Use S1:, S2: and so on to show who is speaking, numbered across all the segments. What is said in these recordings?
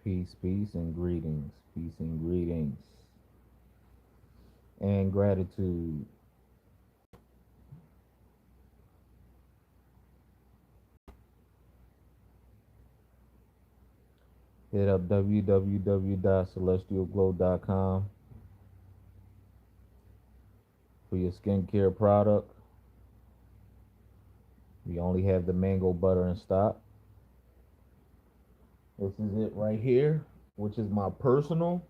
S1: Peace, peace, and greetings. Peace and greetings. And gratitude. Hit up www.celestialglow.com for your skincare product. We only have the mango butter in stock. This is it right here, which is my personal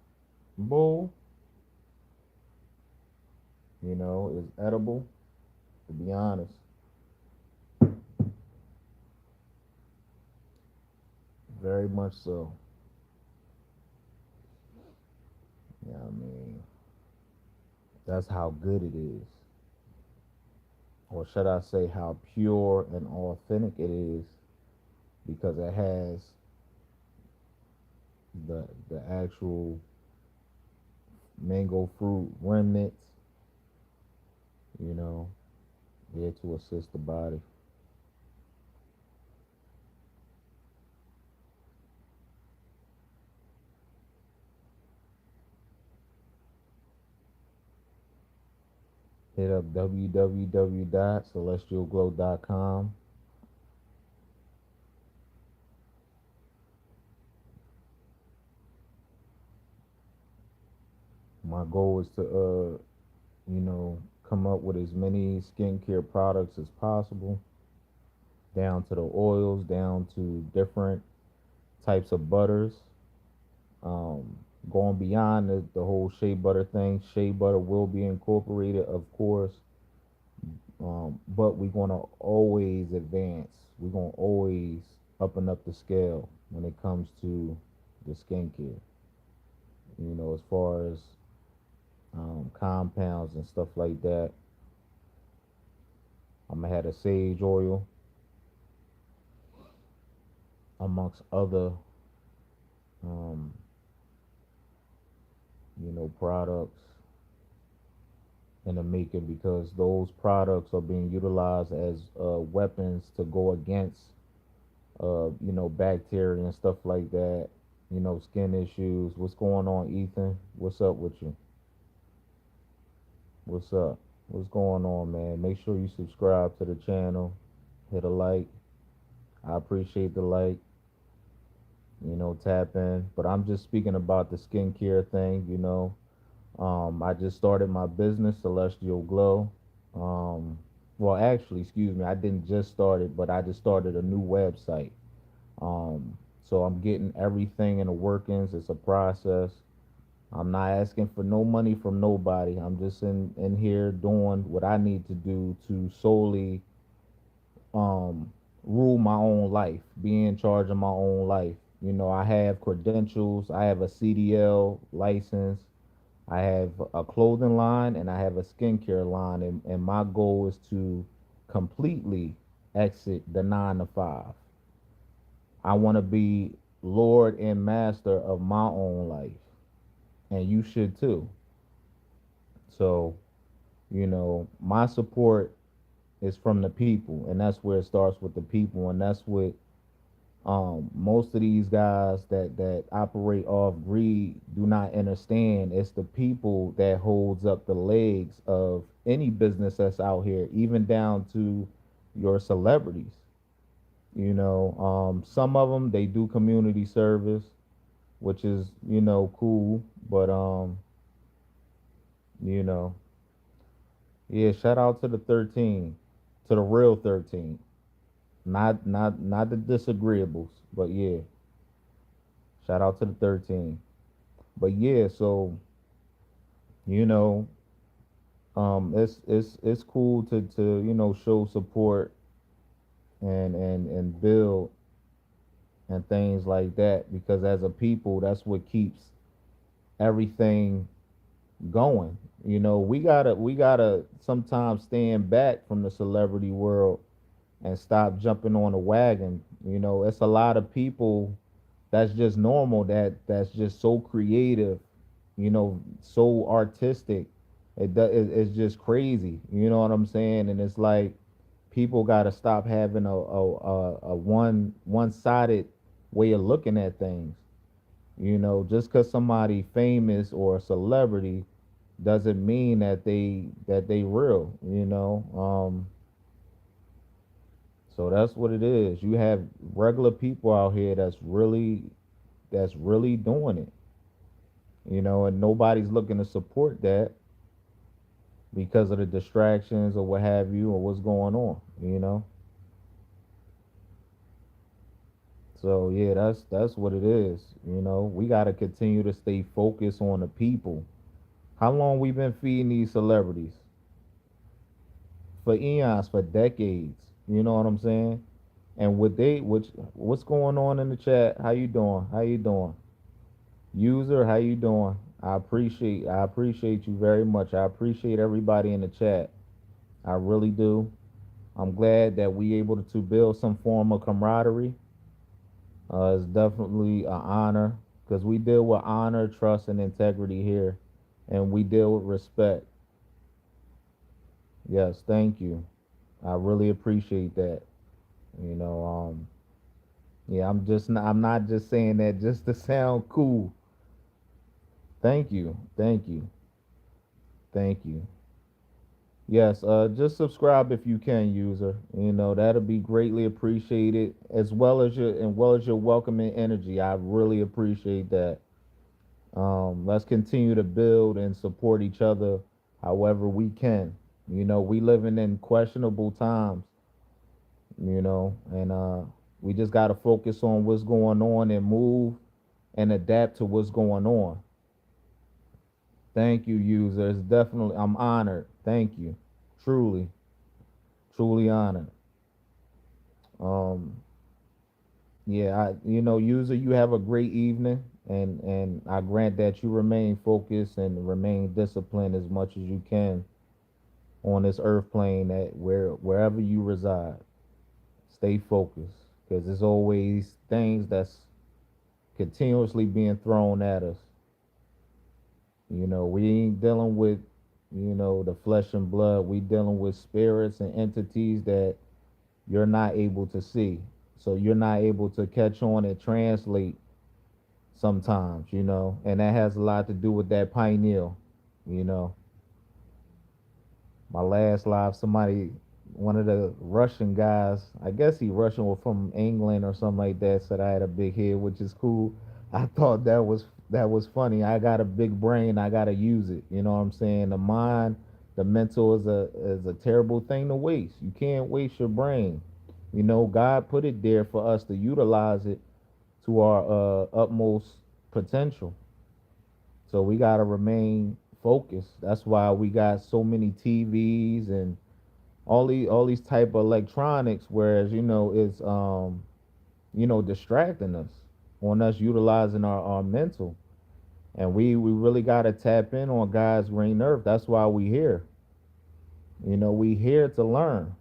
S1: bowl. Is edible, to be honest. Very much so. Yeah, I mean, that's how good it is. Or should I say how pure and authentic it is, because it has the actual mango fruit remnants, you know, there to assist the body. Hit up www.celestialglow.com. My goal is to come up with as many skincare products as possible, down to the oils, down to different types of butters. Um, Going beyond the whole shea butter thing. Shea butter will be incorporated, of course, but we're gonna always advance. We're gonna always up and up the scale when it comes to the skincare. As far as compounds and stuff like that. I'm gonna have a sage oil amongst other, um, products in the making, because those products are being utilized as weapons to go against, bacteria and stuff like that. Skin issues. What's going on, Ethan? What's up with you? What's up? What's going on, man? Make sure you subscribe to the channel. Hit a like. I appreciate the like. Tap in. But I'm just speaking about the skincare thing. I just started my business, Celestial Glow. Well, actually, excuse me, I didn't just start it, but I just started a new website. So I'm getting everything in the workings. It's a process. I'm not asking for no money from nobody. I'm just in here doing what I need to do to solely um, rule my own life, be in charge of my own life. I have credentials. I have a CDL license. I have a clothing line and I have a skincare line. And my goal is to completely exit the 9 to 5. I want to be Lord and master of my own life. And you should too. So, my support is from the people. And that's where it starts, with the people. And that's what most of these guys that operate off greed do not understand. It's the people that holds up the legs of any business that's out here, even down to your celebrities. Some of them, they do community service, which is cool, but you know yeah, shout out to the 13, to the real 13, not the disagreeables, but yeah, shout out to the 13. But yeah, so you know, it's cool to show support and build and things like that, because as a people, that's what keeps everything going. We gotta sometimes stand back from the celebrity world and stop jumping on the wagon. It's a lot of people that's just normal, that's just so creative, so artistic. It's just crazy. You know what I'm saying? And it's like people got to stop having a one sided way of looking at things. Just because somebody famous or a celebrity doesn't mean that they real. So that's what it is. You have regular people out here that's really doing it. And nobody's looking to support that because of the distractions or what have you or what's going on. So yeah, that's what it is. We got to continue to stay focused on the people. How long we been feeding these celebrities? For eons, for decades. You know what I'm saying? And what's going on in the chat? How you doing? How you doing? User, how you doing? I appreciate you very much. I appreciate everybody in the chat. I really do. I'm glad that we able to build some form of camaraderie. It's definitely an honor because we deal with honor, trust, and integrity here, and we deal with respect. Yes, thank you. I really appreciate that. You know, yeah, I'm not just saying that just to sound cool. Thank you, thank you, thank you. Yes, just subscribe if you can, user. That'll be greatly appreciated, as well as your welcoming energy. I really appreciate that. Let's continue to build and support each other however we can. We living in questionable times, and we just gotta focus on what's going on and move and adapt to what's going on. Thank you, users. Definitely, I'm honored. Thank you. Truly, truly honored. Um, yeah, user, you have a great evening, and I grant that you remain focused and remain disciplined as much as you can on this earth plane that wherever you reside. Stay focused because there's always things that's continuously being thrown at us. We ain't dealing with, the flesh and blood. We dealing with spirits and entities that you're not able to see. So you're not able to catch on and translate sometimes, and that has a lot to do with that pineal. You know, my last live, one of the Russian guys, I guess he Russian or from England or something like that, said I had a big head, which is cool. I thought that was funny. I got a big brain. I gotta use it. You know what I'm saying? The mind, the mental is a terrible thing to waste. You can't waste your brain. God put it there for us to utilize it to our utmost potential. So we gotta remain focused. That's why we got so many TVs and all these type of electronics, whereas it's distracting us on us utilizing our mental. And we really gotta tap in on God's green earth. That's why we here. We here to learn.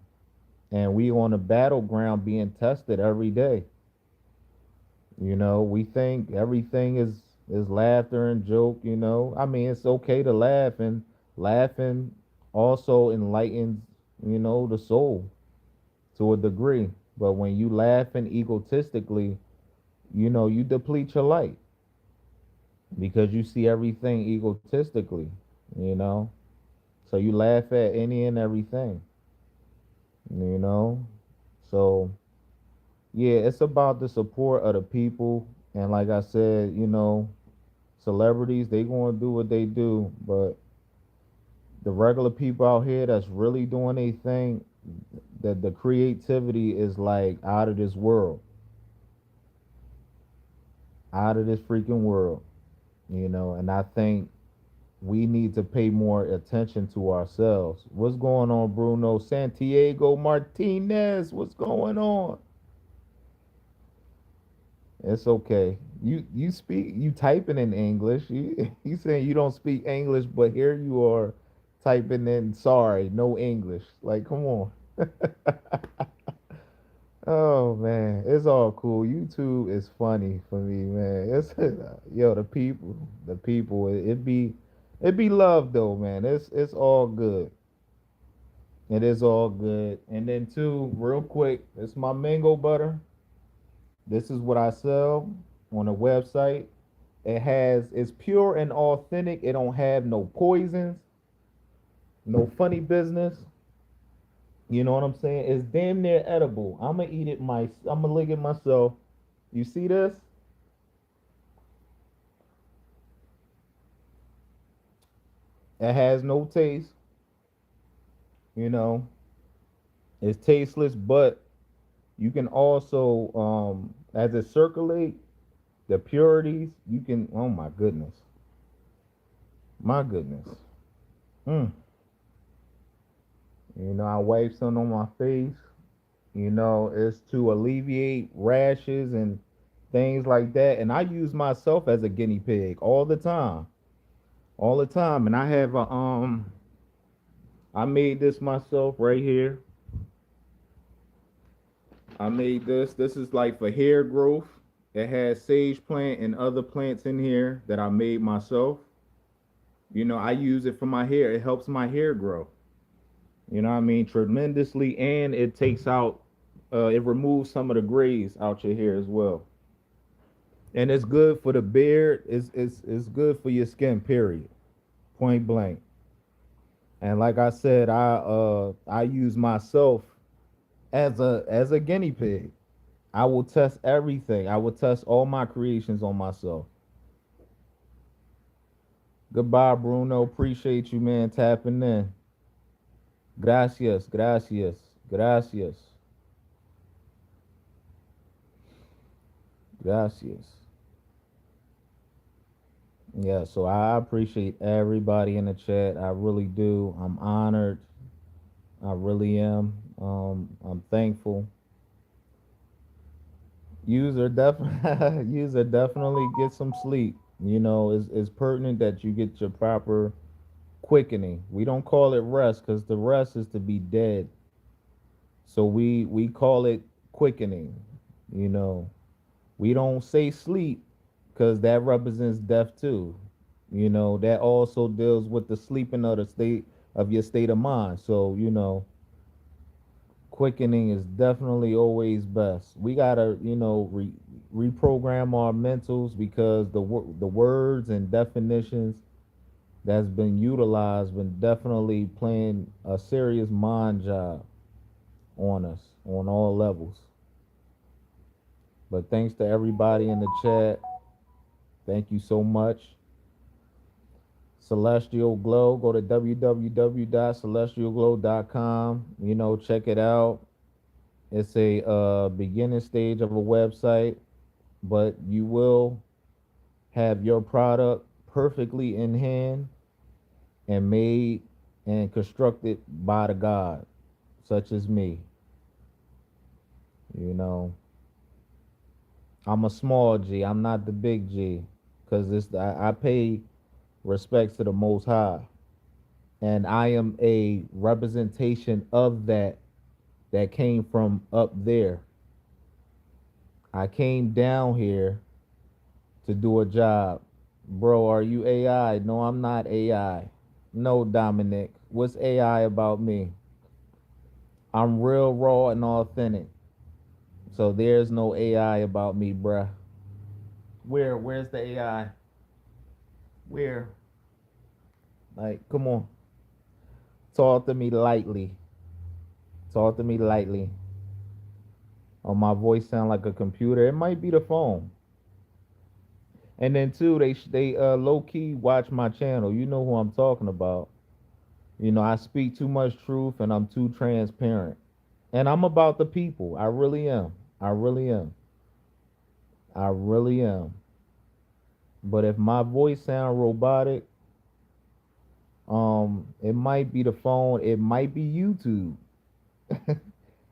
S1: And we on the battleground being tested every day. We think everything is laughter and joke. I mean, it's okay to laugh, and laughing also enlightens, the soul to a degree. But when you laughing egotistically, you deplete your light because you see everything egotistically, you know. So you laugh at any and everything, you know. So yeah, it's about the support of the people, and like I said, celebrities, they gonna do what they do, but the regular people out here that's really doing a thing, that the creativity is like out of this world, out of this freaking world, and I think we need to pay more attention to ourselves. What's going on, Bruno Santiago Martinez? What's going on? It's okay. You typing in English. You saying you don't speak English, but here you are typing in sorry, no English. Like, come on. Oh man, it's all cool. YouTube is funny for me, man. It's yo, the people. It be love though, man. It's all good. It is all good. And then too, real quick, it's my mango butter. This is what I sell on a website. It's pure and authentic. It don't have no poisons, no funny business. You know what I'm saying? It's damn near edible. I'ma eat it I'ma lick it myself. You see this? It has no taste, you know. It's tasteless, but you can also as it circulate the purities, you can oh my goodness. My goodness. Mm. You know, I wipe some on my face. You know, it's to alleviate rashes and things like that. And I use myself as a guinea pig all the time. All the time. And I have a I made this myself right here. I made this. This is like for hair growth. It has sage plant and other plants in here that I made myself. You know, I use it for my hair. It helps my hair grow. You know what I mean? Tremendously. And it takes out, it removes some of the grays out your hair as well. And it's good for the beard. It's good for your skin, period. Point blank. And like I said, I use myself as a guinea pig. I will test everything. I will test all my creations on myself. Goodbye, Bruno. Appreciate you, man, tapping in. Gracias, gracias, gracias, gracias. Yeah, so I appreciate everybody in the chat. I really do. I'm honored. I really am. I'm thankful. User definitely get some sleep. You know, it's pertinent that you get your proper quickening. We don't call it rest because the rest is to be dead. So we call it quickening. You know, we don't say sleep because that represents death too. You know, that also deals with the sleeping of the state of your state of mind. So, you know, quickening is definitely always best. We gotta, you know, reprogram our mentals because the words and definitions that's been utilized been definitely playing a serious mind job on us on all levels. But thanks to everybody in the chat. Thank you so much. Celestial Glow. Go to www.celestialglow.com. You know, check it out. It's a beginning stage of a website, but you will have your product perfectly in hand and made and constructed by the God, such as me. You know, I'm a small G. I'm not the big G, because I pay respects to the Most High, and I am a representation of that came from up there. I came down here to do a job. Bro, are you AI? No, I'm not AI. No, Dominic. What's AI about me? I'm real, raw, and authentic. So there's no AI about me, bruh. Where's the AI? Where? Like, come on. Talk to me lightly. Talk to me lightly. Oh, my voice sound like a computer. It might be the phone. And then too, they low key watch my channel. You know who I'm talking about. You know, I speak too much truth and I'm too transparent. And I'm about the people. I really am. I really am. I really am. But if my voice sound robotic, it might be the phone, it might be YouTube.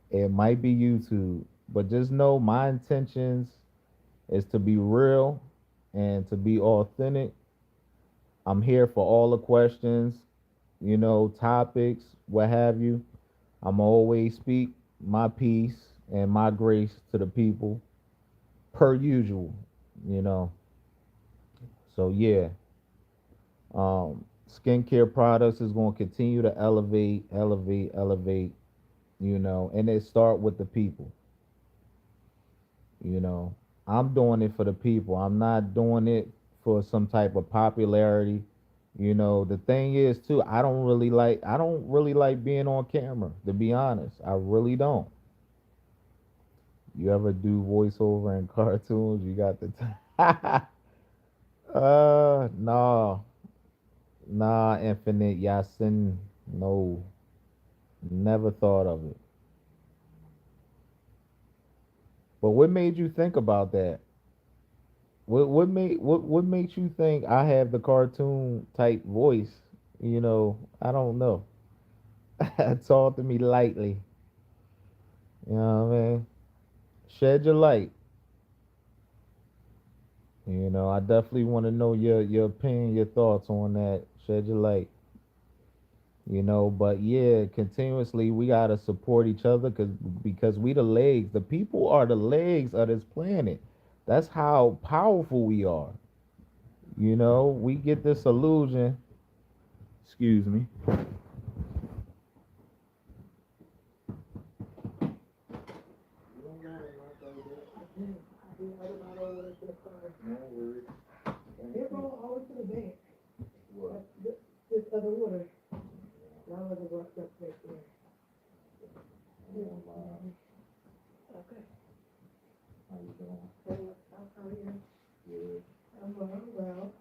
S1: It might be YouTube. But just know my intentions is to be real and to be authentic. I'm here for all the questions, you know, topics, what have you. I'm always speak my peace and my grace to the people per usual, you know. So yeah, skincare products is going to continue to elevate, you know, and it start with the people, you know. I'm doing it for the people. I'm not doing it for some type of popularity. You know, the thing is too, I don't really like being on camera, to be honest. I really don't. You ever do voiceover in cartoons? You got the no. Nah, Infinite Yasin. No. Never thought of it. But what made you think about that? What makes you think I have the cartoon type voice? I don't know. Talk to me lightly. You know what I mean? Shed your light. I definitely want to know your opinion, your thoughts on that. Shed your light. But yeah, continuously we gotta support each other because we the legs. The people are the legs of this planet. That's how powerful we are. We get this illusion. Excuse me. No worries. Thank
S2: They're
S1: you.
S2: going always to the bank.
S1: What?
S2: This other water. Y'all wasn't worked up right there. Okay.
S1: How you doing?
S2: How are you?
S1: Good.
S2: I'm well.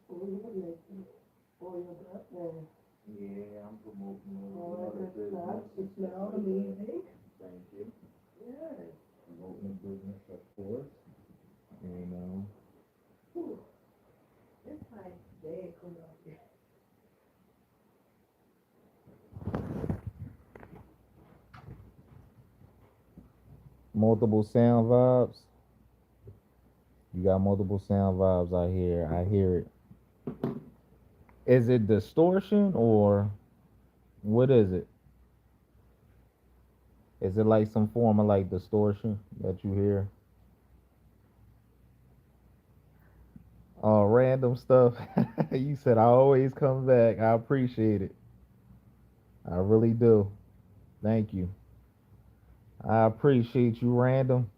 S2: Oh, you're up there.
S1: Yeah, I'm promoting
S2: Oh,
S1: another
S2: good stuff.
S1: business.
S2: You smell amazing.
S1: Thank you.
S2: Yes.
S1: Promoting a business, of course. You know.
S2: Ooh, it's like day cool out here.
S1: Multiple sound vibes. You got multiple sound vibes out here. I hear it. Is it distortion or what is it? Is it like some form of like distortion that you hear? Random stuff. You said I always come back. I appreciate it. I really do. Thank you. I appreciate you, random.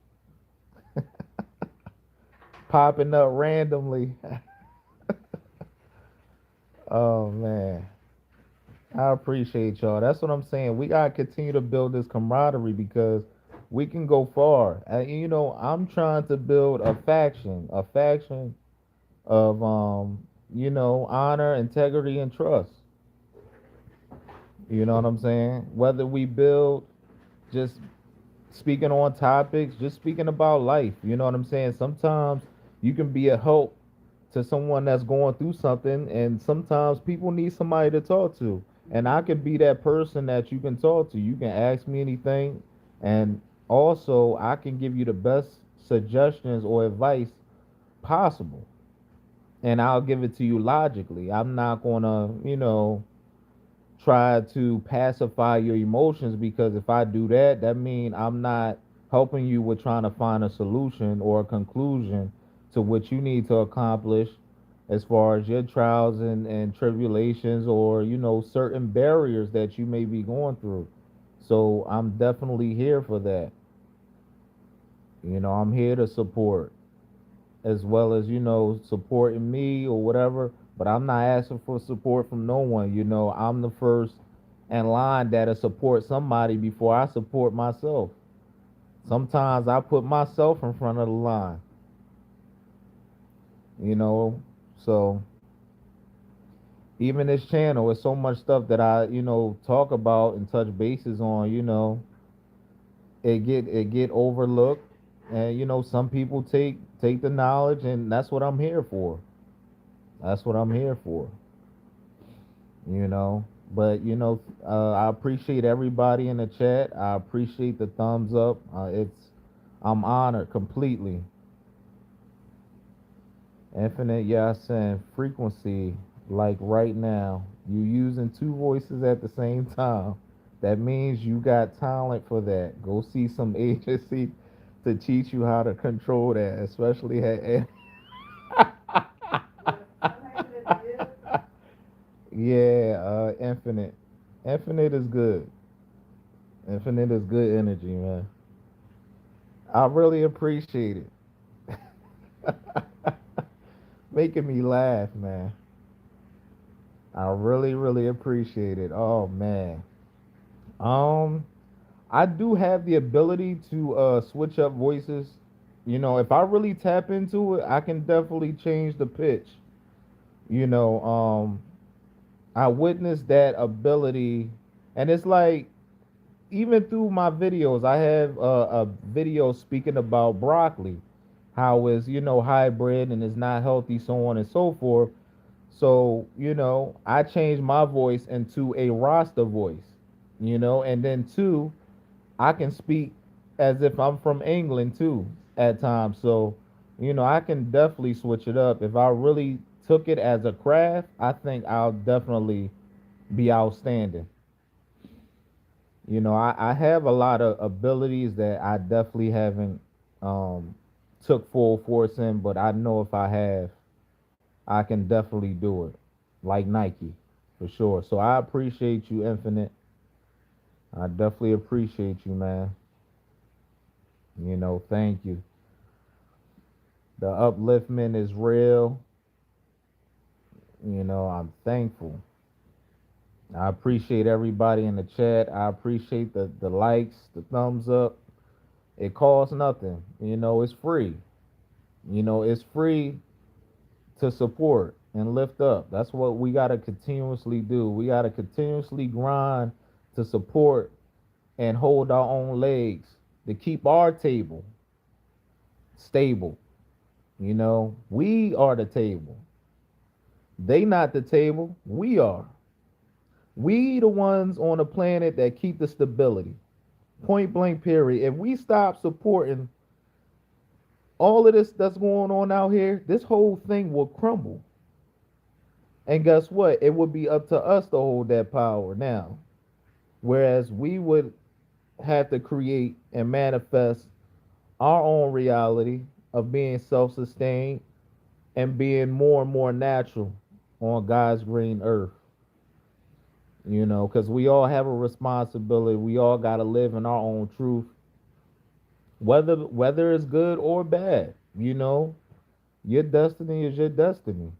S1: Popping up randomly. Oh man. I appreciate y'all. That's what I'm saying. We gotta continue to build this camaraderie because we can go far. I'm trying to build a faction of honor, integrity, and trust. You know what I'm saying? Whether we build just speaking on topics, just speaking about life. You know what I'm saying? Sometimes you can be a help to someone that's going through something, and sometimes people need somebody to talk to. And I could be that person that you can talk to. You can ask me anything, and also I can give you the best suggestions or advice possible. And I'll give it to you logically. I'm not gonna, try to pacify your emotions because if I do that, that means I'm not helping you with trying to find a solution or a conclusion to what you need to accomplish as far as your trials and tribulations or, certain barriers that you may be going through. So I'm definitely here for that. I'm here to support as well as, supporting me or whatever. But I'm not asking for support from no one. I'm the first in line that'll support somebody before I support myself. Sometimes I put myself in front of the line, you know. So even this channel, is so much stuff that I, talk about and touch bases on, it get overlooked. And some people take the knowledge and that's what I'm here for. That's what I'm here for. you know. But I appreciate everybody in the chat. I appreciate the thumbs up. I'm honored completely. Infinite Yasin frequency, like right now, you using two voices at the same time. That means you got talent for that. Go see some agency to teach you how to control that, especially at yeah, Infinite. Infinite is good. Infinite is good energy, man. I really appreciate it. Making me laugh, man. I really, really appreciate it. Oh man. Um, I do have the ability to switch up voices. You know, if I really tap into it, I can definitely change the pitch. You know, I witnessed that ability, and it's like even through my videos, I have a video speaking about broccoli, how it's hybrid and it's not healthy, so on and so forth. So I changed my voice into a Rasta voice, and then two, I can speak as if I'm from England too at times. So I can definitely switch it up if I really took it as a craft. I think I'll definitely be outstanding. I have a lot of abilities that I definitely haven't um, took full force in, but I know if I have, I can definitely do it, like Nike, for sure. So I appreciate you, Infinite. I definitely appreciate you, man. Thank you. The upliftment is real. I'm thankful. I appreciate everybody in the chat. I appreciate the likes, the thumbs up. It costs nothing. It's free. It's free to support and lift up. That's what we got to continuously do. We got to continuously grind to support and hold our own legs to keep our table stable. We are the table. They not the table. We are. We the ones on the planet that keep the stability. Point blank period. If we stop supporting all of this that's going on out here, this whole thing will crumble. And guess what? It would be up to us to hold that power now. Whereas we would have to create and manifest our own reality of being self sustained and being more and more natural on God's green earth. Because we all have a responsibility. We all got to live in our own truth, whether it's good or bad. Your destiny is your destiny,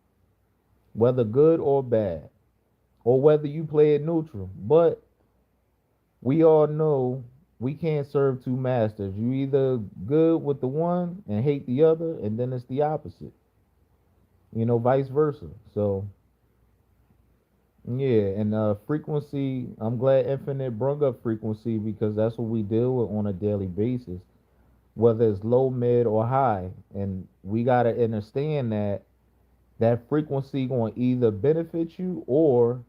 S1: whether good or bad, or whether you play it neutral. But we all know we can't serve two masters. You either good with the one and hate the other, and then it's the opposite. Vice versa. So yeah, and frequency. I'm glad Infinite brought up frequency because that's what we deal with on a daily basis, whether it's low, mid, or high. And we gotta understand that frequency going to either benefit you or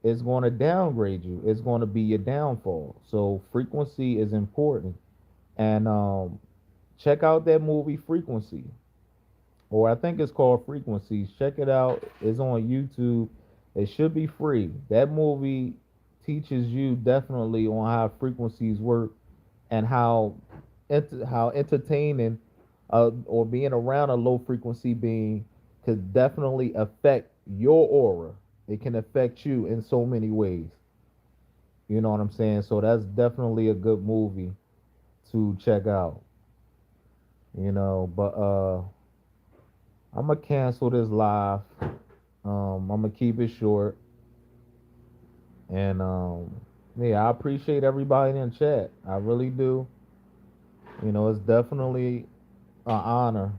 S1: it's going to downgrade you. It's going to be your downfall. So frequency is important. And check out that movie Frequency, or I think it's called Frequencies. Check it out. It's on YouTube. It should be free. That movie teaches you definitely on how frequencies work and how entertaining or being around a low frequency being could definitely affect your aura. It can affect you in so many ways. You know what I'm saying? So that's definitely a good movie to check out. But I'm gonna cancel this live. I'm gonna keep it short. And yeah, I appreciate everybody in chat. I really do. It's definitely an honor.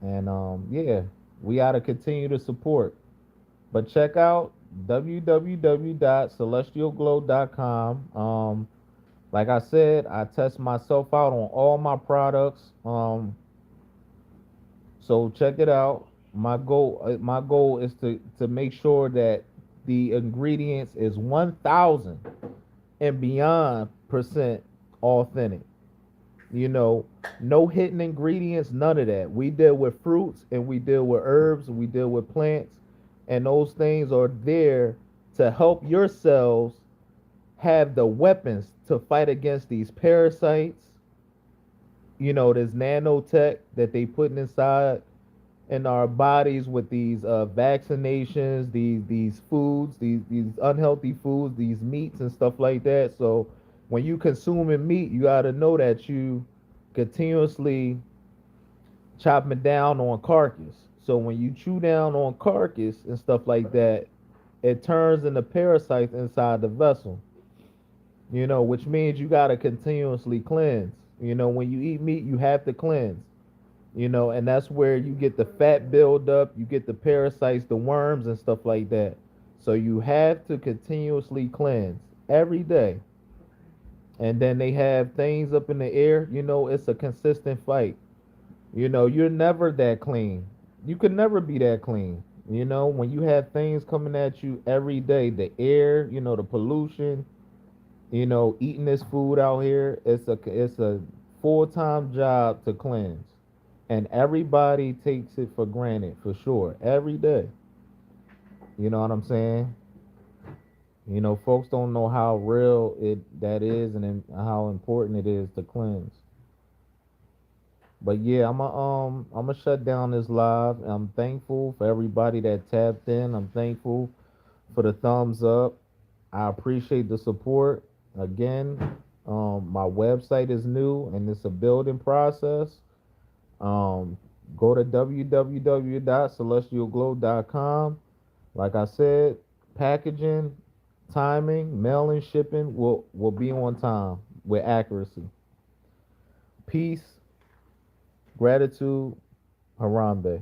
S1: And yeah, we gotta continue to support. But check out www.celestialglow.com. Like I said, I test myself out on all my products. So check it out. My goal is to make sure that the ingredients is 1,000 and beyond percent authentic. You know, no hidden ingredients, none of that. We deal with fruits and we deal with herbs and we deal with plants, and those things are there to help your cells have the weapons to fight against these parasites. There's nanotech that they putting inside in our bodies with these vaccinations, these foods, these unhealthy foods, these meats and stuff like that. So when you consuming meat, you got to know that you continuously chopping down on carcass. So when you chew down on carcass and stuff like that, it turns into parasites inside the vessel. Which means you gotta continuously cleanse. When you eat meat, you have to cleanse. And that's where you get the fat buildup, you get the parasites, the worms, and stuff like that. So you have to continuously cleanse every day. And then they have things up in the air. It's a consistent fight. You're never that clean. You could never be that clean. When you have things coming at you every day, the air, the pollution, eating this food out here, it's a full-time job to cleanse. And everybody takes it for granted, for sure, every day. You know what I'm saying? Folks don't know how real it that is, and how important it is to cleanse. But yeah, I'm gonna shut down this live. I'm thankful for everybody that tapped in. I'm thankful for the thumbs up. I appreciate the support. Again, my website is new and it's a building process. Um, Go to www.celestialglow.com. Like I said, packaging, timing, mailing, shipping will be on time with accuracy. Peace, gratitude, Harambe.